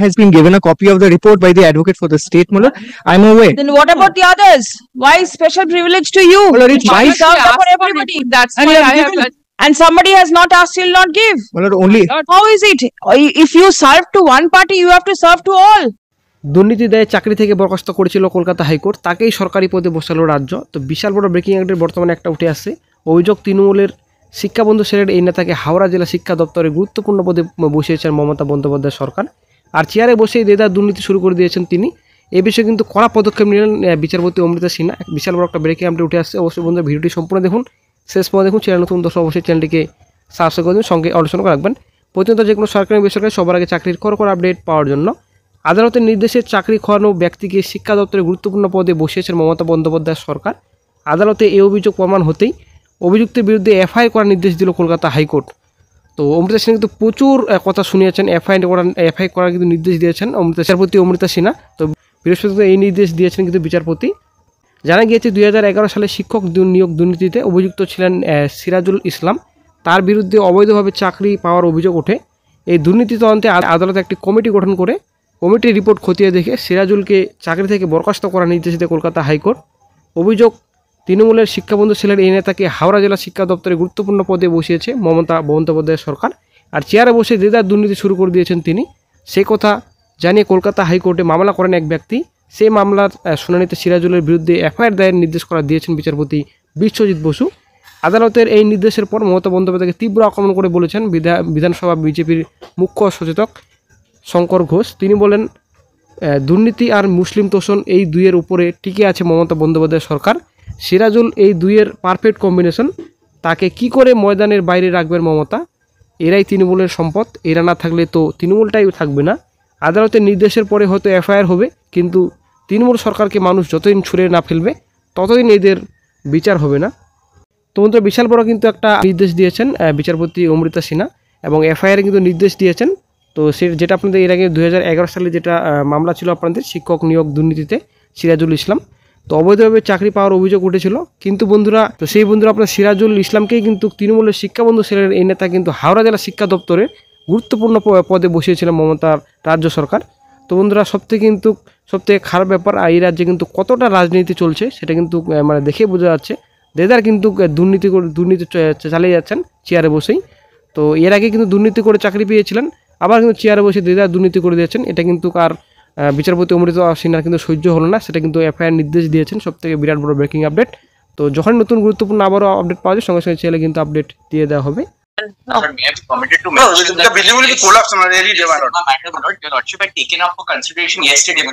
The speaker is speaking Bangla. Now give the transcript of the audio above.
has been given a copy of the report by the advocate for the state, Mullah. I'm aware. Then what about the others? Why special privilege to you? Well, it's Why my served upon everybody? That's And why you I have have. given. And somebody has not asked, you'll not give. Well, only How is it? If you serve to one party, you have to serve to all. দুর্নীতি দায়ে চাকরি থেকে বরখাস্ত করেছিল কলকাতা হাইকোর্ট, তাকেই সরকারি পদে বসালো রাজ্য। তো বিশাল বড় ব্রেকিং আপডেট বর্তমানে একটা উঠে আসছে। অভিযোগ তৃণমূলের শিক্ষাবন্ধু সেলের এই নেতাকে হাওড়া জেলা শিক্ষা দপ্তরে গুরুত্বপূর্ণ পদে বসিয়েছেন মমতা বন্দ্যোপাধ্যায় সরকার। আর চেয়ারে বসেই দেদার দুর্নীতি শুরু করে দিয়েছেন তিনি। এই বিষয়ে কিন্তু কড়া পদক্ষেপ নিলেন বিচারপতি অমৃতা সিনহা। বিশাল বড় একটা ব্রেকিং আপডেট উঠে আসছে। অবশ্যই বন্ধুরা ভিডিওটি সম্পূর্ণ দেখুন, শেষ পর্যন্ত দেখুন। চ্যানেল নতুন দর্শক অবশ্যই চ্যানেলটিকে সাবস্ক্রাইব করে দিন, সঙ্গে আলোচনা করে রাখবেন। প্রতিনিয়ত যে কোনো সরকারি বেসরকারি সবার আগে চাকরির কড়া আপডেট পাওয়ার জন্য আদালতের নির্দেশে চাকরি খোয়ানো ব্যক্তিকে শিক্ষা দপ্তরে গুরুত্বপূর্ণ পদে বসিয়েছেন মমতা বন্দ্যোপাধ্যায় সরকার। আদালতে এই অভিযোগ প্রমাণ হতেই অভিযুক্তের বিরুদ্ধে এফআইআর করার নির্দেশ দিল কলকাতা হাইকোর্ট। তো অমৃতা সিনহা কিন্তু প্রচুর কথা শুনিয়েছেন, এফআইআর করার কিন্তু নির্দেশ দিয়েছেন বিচারপতি অমৃতা সিনহা। তো বৃহস্পতিবার এই নির্দেশ দিয়েছেন কিন্তু বিচারপতি। জানা গিয়েছে 2011 সালে শিক্ষক নিয়োগ দুর্নীতিতে অভিযুক্ত ছিলেন সিরাজুল ইসলাম। তার বিরুদ্ধে অবৈধভাবে চাকরি পাওয়ার অভিযোগ ওঠে। এই দুর্নীতি তদন্তে আদালত একটি কমিটি গঠন করে কমিটির রিপোর্ট খতিয়ে দেখে সিরাজুলকে চাকরি থেকে বরখাস্ত করার নির্দেশ দেয় কলকাতা হাইকোর্ট। অভিযোগ তৃণমূলের শিক্ষাবন্ধু ছিলেন এই নেতাকে হাওড়া জেলা শিক্ষা দপ্তরে গুরুত্বপূর্ণ পদে বসিয়েছে মমতা বন্দ্যোপাধ্যায় সরকার। আর চেয়ারে বসে দেদার দুর্নীতি শুরু করে দিয়েছেন তিনি। সেই কথা জানিয়ে কলকাতা হাইকোর্টে মামলা করেন এক ব্যক্তি। সেই মামলার শুনানিতে সিরাজুলের বিরুদ্ধে এফআইআর দায়ের নির্দেশ করা দিয়েছেন বিচারপতি বিশ্বজিৎ বসু। আদালতের এই নির্দেশের পর মমতা বন্দ্যোপাধ্যায়কে তীব্র আক্রমণ করে বলেছেন বিধানসভা বিজেপির মুখ্য সচেতক শঙ্কর ঘোষ। তিনি বলেন, দুর্নীতি আর মুসলিম তোষণ এই দুইয়ের উপরে টিকে আছে মমতা বন্দ্যোপাধ্যায় সরকার। সিরাজুল এই দুইয়ের পারফেক্ট কম্বিনেশন। তাকে কি করে ময়দানের বাইরে রাখবেন মমতা? এরাই তৃণমূলের সম্পদ, এরা না থাকলে তো তৃণমূলটাই থাকবে না। আদালতের নির্দেশের পরে হয়তো এফআইআর হবে, কিন্তু তৃণমূল সরকারকে মানুষ যতদিন ছুঁড়ে না ফেলবে ততদিন এদের বিচার হবে না। তো বন্ধুরা বিশাল বড় কিন্তু একটা নির্দেশ দিয়েছেন বিচারপতি অমৃতা সিনহা এবং এফআইআর কিন্তু নির্দেশ দিয়েছেন। তো যেটা আপনাদের এর আগে 2011 সালে যেটা মামলা ছিল আপনাদের শিক্ষক নিয়োগ দুর্নীতিতে সিরাজুল ইসলাম, তো অবৈধভাবে চাকরি পাওয়ার অভিযোগ উঠেছিল। কিন্তু বন্ধুরা সেই বন্ধুরা আপনার সিরাজুল ইসলামকেই কিন্তু তৃণমূলের শিক্ষাবন্ধু সেলের এই নেতা কিন্তু হাওড়া জেলা শিক্ষা দপ্তরে গুরুত্বপূর্ণ পদে বসিয়েছিলেন মমতার রাজ্য সরকার। তো বন্ধুরা সবথেকে খারাপ ব্যাপার, এই রাজ্যে কিন্তু কতটা রাজনীতি চলছে সেটা কিন্তু মানে দেখে বোঝা যাচ্ছে। দেদার কিন্তু দুর্নীতি চালিয়ে যাচ্ছেন চেয়ারে বসেই। তো এর আগে কিন্তু দুর্নীতি করে চাকরি পেয়েছিলেন, আবার কিন্তু চেয়ারে বসে দেদার দুর্নীতি করে দিয়েছেন। এটা কিন্তু আর বিচারপতি অমৃতা সিনহার কিন্তু সহ্য হলো না, সেটা কিন্তু এফআইআর নির্দেশ দিয়েছেন। সবথেকে বিরাট বড় ব্রেকিং আপডেট। তো যখন নতুন গুরুত্বপূর্ণ আবারও আপডেট পাওয়া যায় সঙ্গে সঙ্গে চ্যানেলে কিন্তু আপডেট দিয়ে দেওয়া হবে। Sir, may I be permitted to mention that the bill will be collapsed on a daily day? Your Lordship had taken up for consideration yesterday.